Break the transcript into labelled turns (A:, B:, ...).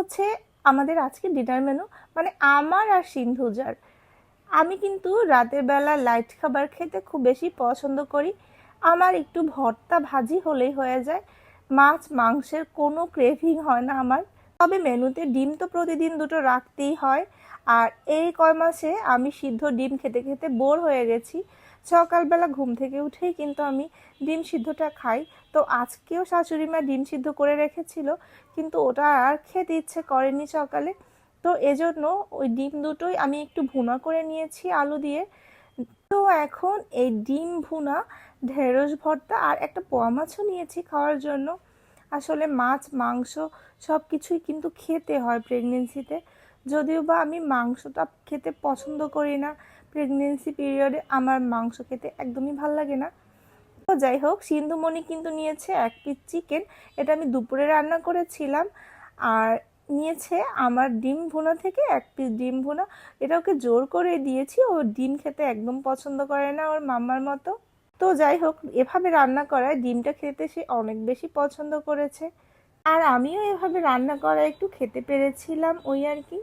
A: হচ্ছে আমাদের আজকে ডিনার মেনু, মানে আমার আর সিন্ধুজার। আমি কিন্তু রাতের বেলা লাইট খাবার খেতে খুব বেশি পছন্দ করি। আমার একটু ভর্তা ভাজি হলেই হয়ে যায়, মাছ মাংসের কোনো ক্রেভিং হয় না আমার। তবে মেনুতে ডিম তো প্রতিদিন দুটো রাখতেই হয়। আর এই কয় মাসে আমি সিদ্ধ ডিম খেতে খেতে বোর হয়ে গেছি। সকালবেলা ঘুম থেকে উঠেই কিন্তু আমি ডিম সিদ্ধটা খাই। তো আজকেও শাশুড়ি মা ডিম সিদ্ধ করে রেখেছিল, কিন্তু ওটা আর খেতে ইচ্ছে করেনি সকালে। তো এজন্য ওই ডিম দুটোই আমি একটু ভুনা করে নিয়েছি আলু দিয়ে। তো এখন এই ডিম ভুনা, ঢেঁড়স ভর্তা আর একটা পোয়া মাছও নিয়েছি খাওয়ার জন্য। আসলে মাছ মাংস সব কিছুই কিন্তু খেতে হয় প্রেগনেন্সিতে, যদিও বা আমি মাংসটা খেতে পছন্দ করি না। প্রেগনেন্সি পিরিয়ডে আমার মাংস খেতে একদমই ভাল লাগে না। তো যাই হোক, সিন্ধুমণি কিন্তু নিয়েছে 1 পিস চিকেন, এটা আমি দুপুরে রান্না করেছিলাম। আর নিয়েছে আমার ডিম ভুনা থেকে 1 পিস ডিম ভুনা। এটা ওকে জোর করে দিয়েছি, ও ডিম খেতে একদম পছন্দ করে না ওর মাম্মার মতো। তো যাই হোক, এভাবে রান্না করায় ডিমটা খেতে সে অনেক বেশি পছন্দ করেছে। আর আমিও এভাবে রান্না করা একটু খেতে পেরেছিলাম, ওই আর কি।